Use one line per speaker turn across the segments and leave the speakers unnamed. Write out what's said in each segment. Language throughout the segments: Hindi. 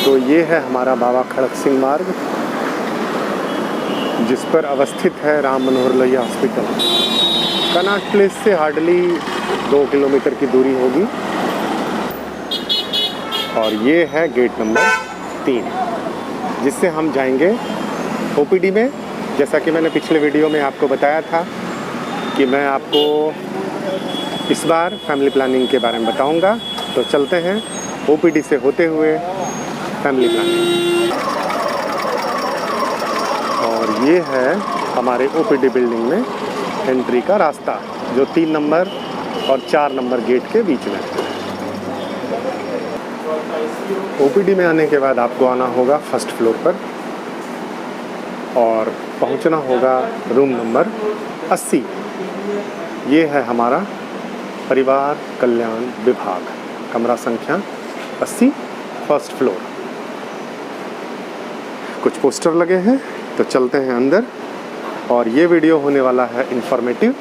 तो ये है हमारा बाबा खड़क सिंह मार्ग, जिस पर अवस्थित है Ram Manohar Lohia hospital. Connaught place से हार्डली 2 किलोमीटर की दूरी होगी। और ये है गेट नंबर 3, जिससे हम जाएंगे ओपीडी में। जैसा कि मैंने पिछले वीडियो में आपको बताया था कि मैं आपको इस बार फैमिली प्लानिंग के बारे में बताऊंगा। तो चलते हैं ओपीडी से होते हुए फैमिली प्लानिंग। और ये है हमारे ओपीडी बिल्डिंग में एंट्री का रास्ता, जो 3 नंबर और 4 नंबर गेट के बीच में है। ओपीडी में आने के बाद आपको आना होगा फर्स्ट फ्लोर पर और पहुंचना होगा रूम नंबर 80। ये है हमारा परिवार कल्याण विभाग, कमरा संख्या 80, फर्स्ट फ्लोर। कुछ पोस्टर लगे हैं, तो चलते हैं अंदर। और ये वीडियो होने वाला है इंफॉर्मेटिव।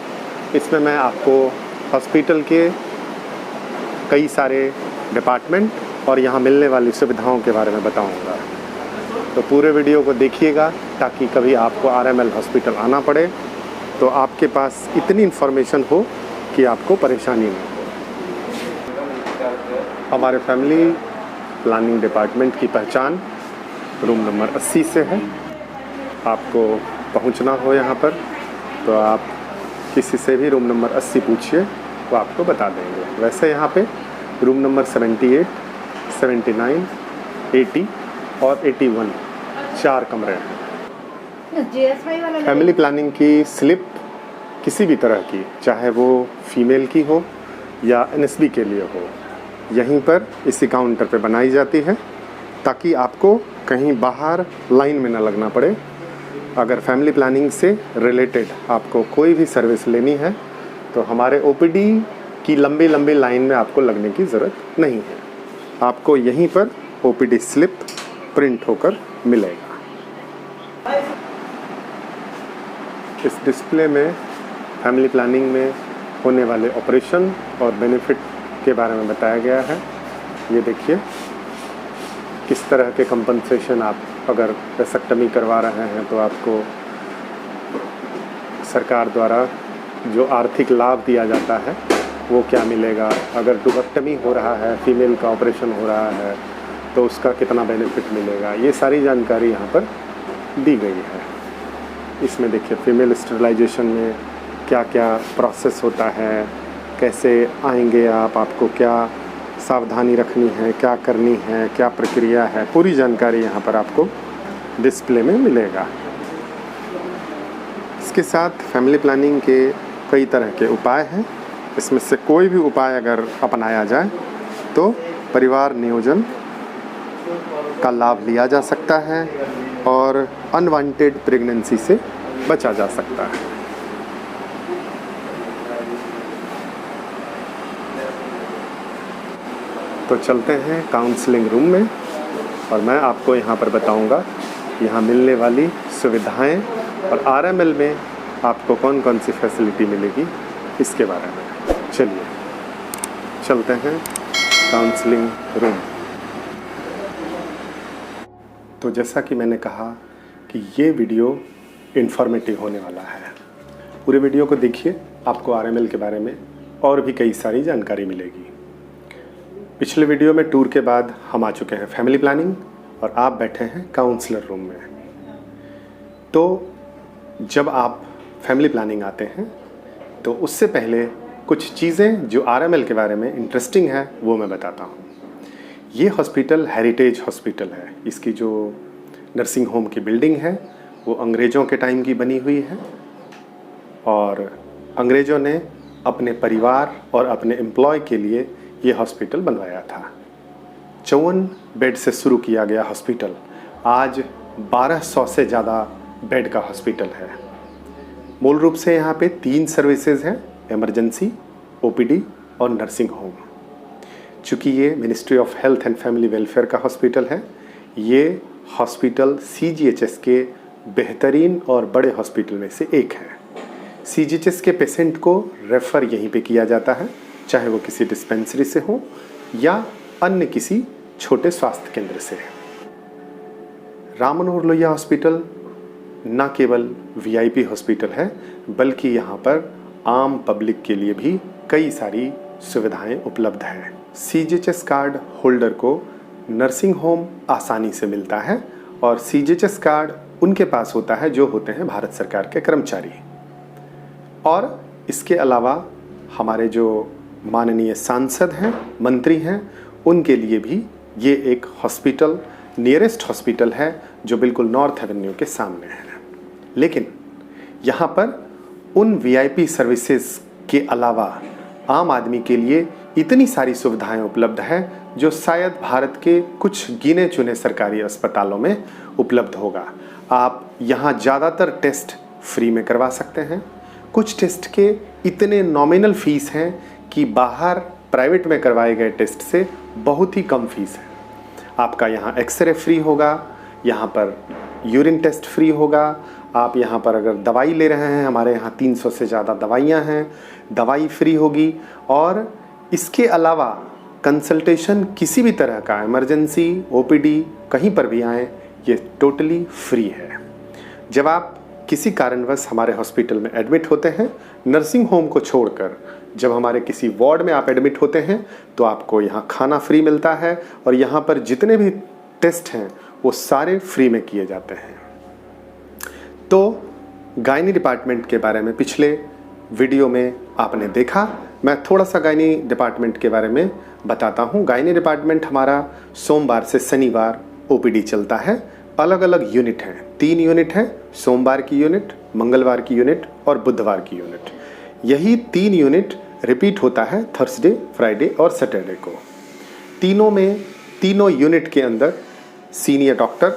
इसमें मैं आपको हॉस्पिटल के कई सारे डिपार्टमेंट और यहाँ मिलने वाली सुविधाओं के बारे में बताऊँगा। तो पूरे वीडियो को देखिएगा, ताकि कभी आपको आरएमएल हॉस्पिटल आना पड़े तो आपके पास इतनी इन्फॉर्मेशन हो कि आपको परेशानी न हो। हमारे फैमिली प्लानिंग डिपार्टमेंट की पहचान रूम नंबर 80 से है। आपको पहुंचना हो यहाँ पर तो आप किसी से भी रूम नंबर 80 पूछिए, वो आपको बता देंगे। वैसे यहाँ पे रूम नंबर 78, 79, 80 और 81 4 कमरे हैं। फैमिली प्लानिंग की स्लिप किसी भी तरह की, चाहे वो फीमेल की हो या एनएसबी के लिए हो, यहीं पर इसी काउंटर पे बनाई जाती है, ताकि आपको कहीं बाहर लाइन में ना लगना पड़े। अगर फैमिली प्लानिंग से रिलेटेड आपको कोई भी सर्विस लेनी है तो हमारे ओपीडी की लंबी लंबी लाइन में आपको लगने की ज़रूरत नहीं है। आपको यहीं पर ओपीडी स्लिप प्रिंट होकर मिलेगा। इस डिस्प्ले में फैमिली प्लानिंग में होने वाले ऑपरेशन और बेनिफिट के बारे में बताया गया है। ये देखिए किस तरह के कंपनसेशन, आप अगर वेसेक्टमी करवा रहे हैं तो आपको सरकार द्वारा जो आर्थिक लाभ दिया जाता है वो क्या मिलेगा। अगर डुबेक्टमी हो रहा है, फीमेल का ऑपरेशन हो रहा है, तो उसका कितना बेनिफिट मिलेगा, ये सारी जानकारी यहाँ पर दी गई है। इसमें देखिए फीमेल स्टरलाइजेशन में क्या क्या प्रोसेस होता है, कैसे आएंगे आप, आपको क्या सावधानी रखनी है, क्या करनी है, क्या प्रक्रिया है, पूरी जानकारी यहाँ पर आपको डिस्प्ले में मिलेगा। इसके साथ फैमिली प्लानिंग के कई तरह के उपाय हैं। इसमें से कोई भी उपाय अगर अपनाया जाए तो परिवार नियोजन का लाभ लिया जा सकता है और अनवांटेड प्रेगनेंसी से बचा जा सकता है। तो चलते हैं काउंसलिंग रूम में और मैं आपको यहाँ पर बताऊँगा यहाँ मिलने वाली सुविधाएं और आरएमएल में आपको कौन कौन सी फैसिलिटी मिलेगी, इसके बारे में। चलिए चलते हैं काउंसलिंग रूम। तो जैसा कि मैंने कहा कि ये वीडियो इन्फॉर्मेटिव होने वाला है। पूरे वीडियो को देखिए, आपको आरएमएल के बारे में और भी कई सारी जानकारी मिलेगी। पिछले वीडियो में टूर के बाद हम आ चुके हैं फैमिली प्लानिंग और आप बैठे हैं काउंसलर रूम में। तो जब आप फैमिली प्लानिंग आते हैं तो उससे पहले कुछ चीज़ें जो आरएमएल के बारे में इंटरेस्टिंग है वो मैं बताता हूँ। ये हॉस्पिटल हेरिटेज हॉस्पिटल है। इसकी जो नर्सिंग होम की बिल्डिंग है वो अंग्रेज़ों के टाइम की बनी हुई है और अंग्रेज़ों ने अपने परिवार और अपने एम्प्लॉय के लिए ये हॉस्पिटल बनवाया था। 54 बेड से शुरू किया गया हॉस्पिटल आज 1200 से ज़्यादा बेड का हॉस्पिटल है। मूल रूप से यहाँ पे 3 सर्विसेज हैं, इमरजेंसी, ओपीडी और नर्सिंग होम। चूँकि ये ministry of health and family welfare का हॉस्पिटल है, ये हॉस्पिटल सीजीएचएस के बेहतरीन और बड़े हॉस्पिटल में से एक है। सीजीएचएस के पेशेंट को रेफ़र यहीं पे किया जाता है, चाहे वो किसी डिस्पेंसरी से हो या अन्य किसी छोटे स्वास्थ्य केंद्र से। राम मनोहर लोहिया हॉस्पिटल न केवल वीआईपी हॉस्पिटल है, बल्कि यहाँ पर आम पब्लिक के लिए भी कई सारी सुविधाएं उपलब्ध हैं। सीजीएचएस कार्ड होल्डर को नर्सिंग होम आसानी से मिलता है और सीजीएचएस कार्ड उनके पास होता है जो होते हैं भारत सरकार के कर्मचारी। और इसके अलावा हमारे जो माननीय सांसद हैं, मंत्री हैं, उनके लिए भी ये एक हॉस्पिटल, नियरेस्ट हॉस्पिटल है जो बिल्कुल नॉर्थ एवेन्यू के सामने है। लेकिन यहाँ पर उन वीआईपी सर्विसेज के अलावा आम आदमी के लिए इतनी सारी सुविधाएं उपलब्ध है जो शायद भारत के कुछ गिने चुने सरकारी अस्पतालों में उपलब्ध होगा। आप यहाँ ज़्यादातर टेस्ट फ्री में करवा सकते हैं। कुछ टेस्ट के इतने नॉमिनल फीस हैं कि बाहर प्राइवेट में करवाए गए टेस्ट से बहुत ही कम फीस है। आपका यहाँ एक्सरे फ्री होगा, यहाँ पर यूरिन टेस्ट फ्री होगा। आप यहाँ पर अगर दवाई ले रहे हैं, हमारे यहाँ 300 से ज़्यादा दवाइयाँ हैं, दवाई फ्री होगी। और इसके अलावा कंसल्टेशन किसी भी तरह का, इमरजेंसी, ओपीडी, कहीं पर भी आएँ, ये टोटली फ्री है। जब आप किसी कारणवश हमारे हॉस्पिटल में एडमिट होते हैं, नर्सिंग होम को छोड़कर जब हमारे किसी वार्ड में आप एडमिट होते हैं, तो आपको यहाँ खाना फ्री मिलता है और यहाँ पर जितने भी टेस्ट हैं वो सारे फ्री में किए जाते हैं। तो गायनी डिपार्टमेंट के बारे में पिछले वीडियो में आपने देखा। मैं थोड़ा सा गायनी डिपार्टमेंट के बारे में बताता हूँ। गायनी डिपार्टमेंट हमारा सोमवार से शनिवार ओपीडी चलता है। अलग अलग यूनिट हैं, 3 यूनिट हैं, सोमवार की यूनिट, मंगलवार की यूनिट और बुधवार की यूनिट। यही 3 यूनिट रिपीट होता है थर्सडे, फ्राइडे और सैटरडे को। तीनों यूनिट के अंदर सीनियर डॉक्टर,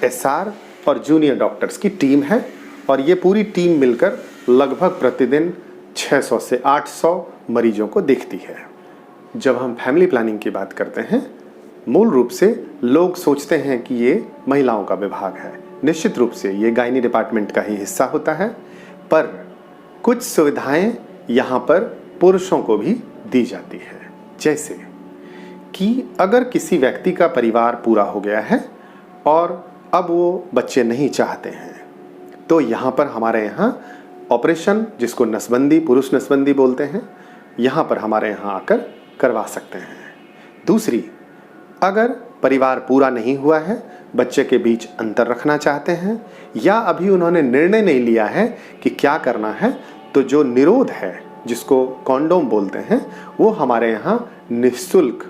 एसआर और जूनियर डॉक्टर्स की टीम है और ये पूरी टीम मिलकर लगभग प्रतिदिन 600 से 800 मरीजों को देखती है। जब हम फैमिली प्लानिंग की बात करते हैं, मूल रूप से लोग सोचते हैं कि ये महिलाओं का विभाग है। निश्चित रूप से ये गायनी डिपार्टमेंट का ही हिस्सा होता है, पर कुछ सुविधाएं यहाँ पर पुरुषों को भी दी जाती है। जैसे कि अगर किसी व्यक्ति का परिवार पूरा हो गया है और अब वो बच्चे नहीं चाहते हैं, तो यहाँ पर हमारे यहाँ ऑपरेशन, जिसको नसबंदी, पुरुष नसबंदी बोलते हैं, यहाँ पर हमारे यहाँ आकर करवा सकते हैं। दूसरी, अगर परिवार पूरा नहीं हुआ है, बच्चे के बीच अंतर रखना चाहते हैं या अभी उन्होंने निर्णय नहीं लिया है कि क्या करना है, तो जो निरोध है, जिसको कॉन्डोम बोलते हैं, वो हमारे यहाँ निःशुल्क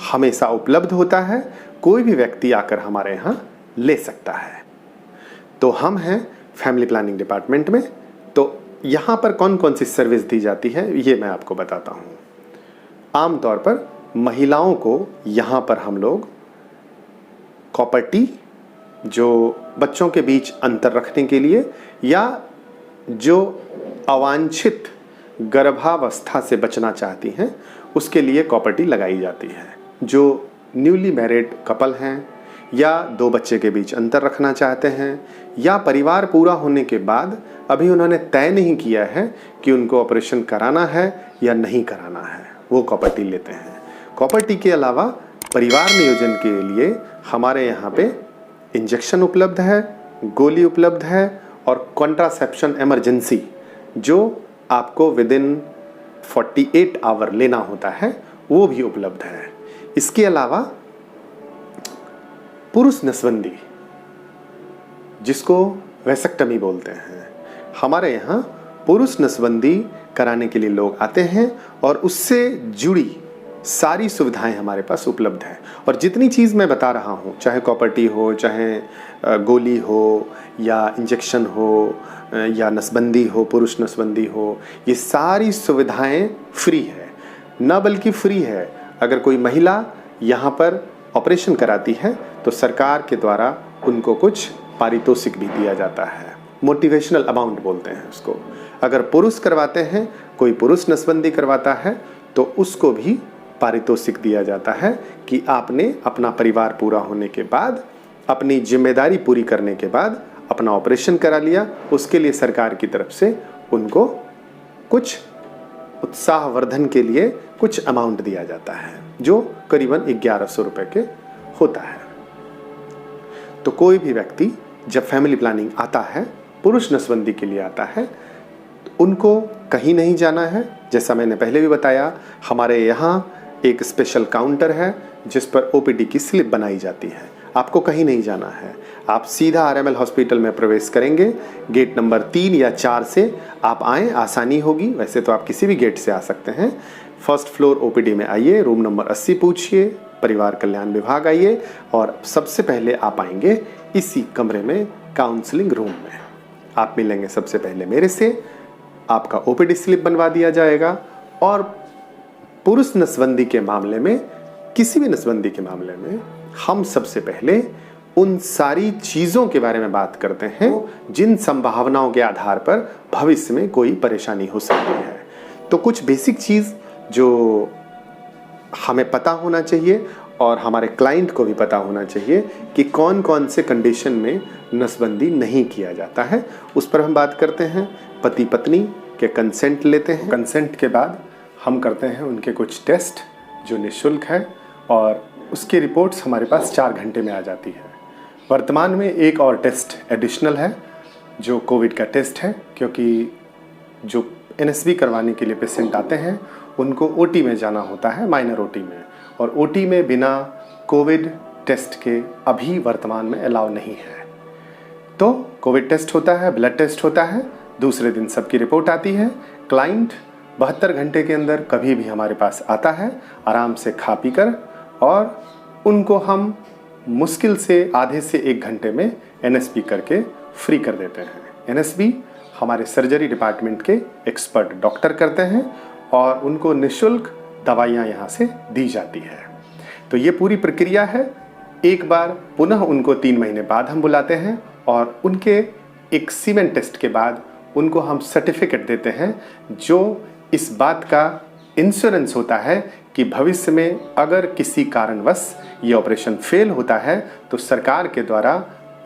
हमेशा उपलब्ध होता है। कोई भी व्यक्ति आकर हमारे यहाँ ले सकता है। तो हम हैं फैमिली प्लानिंग डिपार्टमेंट में। तो यहाँ पर कौन कौन सी सर्विस दी जाती है, ये मैं आपको बताता हूँ। आमतौर पर महिलाओं को यहाँ पर हम लोग कॉपर टी, जो बच्चों के बीच अंतर रखने के लिए या जो अवांछित गर्भावस्था से बचना चाहती हैं, उसके लिए कॉपर टी लगाई जाती है। जो न्यूली मैरिड कपल हैं या 2 बच्चे के बीच अंतर रखना चाहते हैं या परिवार पूरा होने के बाद अभी उन्होंने तय नहीं किया है कि उनको ऑपरेशन कराना है या नहीं कराना है, वो कॉपर टी लेते हैं। कॉपर टी के अलावा परिवार नियोजन के लिए हमारे यहाँ पे इंजेक्शन उपलब्ध है, गोली उपलब्ध है और कॉन्ट्रासेप्शन इमरजेंसी, जो आपको विदिन 48 आवर लेना होता है, वो भी उपलब्ध है। इसके अलावा पुरुष नसबंदी, जिसको वैसेक्टमी बोलते हैं, हमारे यहाँ पुरुष नसबंदी कराने के लिए लोग आते हैं और उससे जुड़ी सारी सुविधाएं हमारे पास उपलब्ध हैं। और जितनी चीज़ मैं बता रहा हूँ, चाहे कॉपर टी हो, चाहे गोली हो या इंजेक्शन हो या नसबंदी हो, पुरुष नसबंदी हो, ये सारी सुविधाएं फ्री है। न बल्कि फ्री है, अगर कोई महिला यहाँ पर ऑपरेशन कराती है तो सरकार के द्वारा उनको कुछ पारितोषिक भी दिया जाता है, मोटिवेशनल अमाउंट बोलते हैं उसको। अगर पुरुष करवाते हैं, कोई पुरुष नसबंदी करवाता है, तो उसको भी पारितोषिक दिया जाता है कि आपने अपना परिवार पूरा होने के बाद, अपनी जिम्मेदारी पूरी करने के बाद अपना ऑपरेशन करा लिया, उसके लिए सरकार की तरफ से उनको कुछ उत्साहवर्धन के लिए कुछ अमाउंट दिया जाता है, जो करीबन 1100 रुपये के होता है। तो कोई भी व्यक्ति जब फैमिली प्लानिंग आता है, पुरुष नसबंदी के लिए आता है, उनको कहीं नहीं जाना है। जैसा मैंने पहले भी बताया, हमारे यहाँ एक स्पेशल काउंटर है जिस पर ओपीडी की स्लिप बनाई जाती है। आपको कहीं नहीं जाना है, आप सीधा आरएमएल हॉस्पिटल में प्रवेश करेंगे। गेट नंबर 3 या 4 से आप आएँ, आसानी होगी। वैसे तो आप किसी भी गेट से आ सकते हैं। फर्स्ट फ्लोर ओपीडी में आइए, रूम नंबर 80 पूछिए, परिवार कल्याण विभाग आइए और सबसे पहले आप आएंगे इसी कमरे में काउंसलिंग रूम में। आप मिलेंगे सबसे पहले मेरे से, आपका ओपीडी स्लिप बनवा दिया जाएगा और पुरुष नसबंदी के मामले में, किसी भी नसबंदी के मामले में हम सबसे पहले उन सारी चीज़ों के बारे में बात करते हैं जिन संभावनाओं के आधार पर भविष्य में कोई परेशानी हो सकती है। तो कुछ बेसिक चीज़ जो हमें पता होना चाहिए और हमारे क्लाइंट को भी पता होना चाहिए कि कौन कौन से कंडीशन में नसबंदी नहीं किया जाता है, उस पर हम बात करते हैं। पति पत्नी के कंसेंट लेते हैं। कंसेंट के बाद हम करते हैं उनके कुछ टेस्ट जो निःशुल्क है और उसकी रिपोर्ट्स हमारे पास 4 घंटे में आ जाती है। वर्तमान में एक और टेस्ट एडिशनल है जो कोविड का टेस्ट है, क्योंकि जो एनएसबी करवाने के लिए पेशेंट आते हैं उनको ओटी में जाना होता है, माइनर ओटी में, और ओटी में बिना कोविड टेस्ट के अभी वर्तमान में अलाउ नहीं है। तो कोविड टेस्ट होता है, ब्लड टेस्ट होता है, दूसरे दिन सबकी रिपोर्ट आती है। क्लाइंट 72 घंटे के अंदर कभी भी हमारे पास आता है, आराम से खा पी कर, और उनको हम मुश्किल से आधे से 1 घंटे में एनएसबी करके फ्री कर देते हैं। एनएसबी हमारे सर्जरी डिपार्टमेंट के एक्सपर्ट डॉक्टर करते हैं और उनको निःशुल्क दवाइयाँ यहाँ से दी जाती है। तो ये पूरी प्रक्रिया है। एक बार पुनः उनको 3 महीने बाद हम बुलाते हैं और उनके एक सीमेन टेस्ट के बाद उनको हम सर्टिफिकेट देते हैं जो इस बात का इंश्योरेंस होता है कि भविष्य में अगर किसी कारणवश ये ऑपरेशन फेल होता है तो सरकार के द्वारा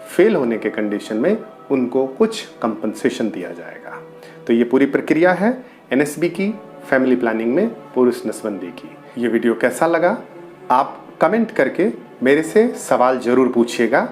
फेल होने के कंडीशन में उनको कुछ कंपनसेशन दिया जाएगा। तो ये पूरी प्रक्रिया है एनएसबी की, फैमिली प्लानिंग में पुरुष नसबंदी की। ये वीडियो कैसा लगा आप कमेंट करके मेरे से सवाल ज़रूर पूछिएगा।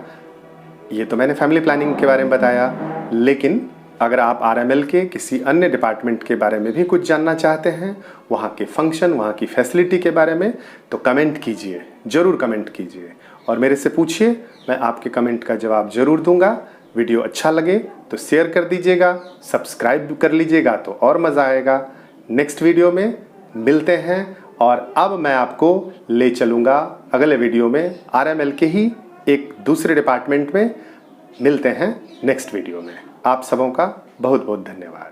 ये तो मैंने फैमिली प्लानिंग के बारे में बताया, लेकिन अगर आप आरएमएल के किसी अन्य डिपार्टमेंट के बारे में भी कुछ जानना चाहते हैं, वहाँ के फंक्शन, वहाँ की फैसिलिटी के बारे में, तो कमेंट कीजिए, ज़रूर कमेंट कीजिए और मेरे से पूछिए। मैं आपके कमेंट का जवाब ज़रूर दूंगा। वीडियो अच्छा लगे तो शेयर कर दीजिएगा, सब्सक्राइब कर लीजिएगा तो और मज़ा आएगा। नेक्स्ट वीडियो में मिलते हैं और अब मैं आपको ले चलूँगा अगले वीडियो में आरएमएल के ही एक दूसरे डिपार्टमेंट में। मिलते हैं नेक्स्ट वीडियो में। आप सबों का बहुत बहुत धन्यवाद।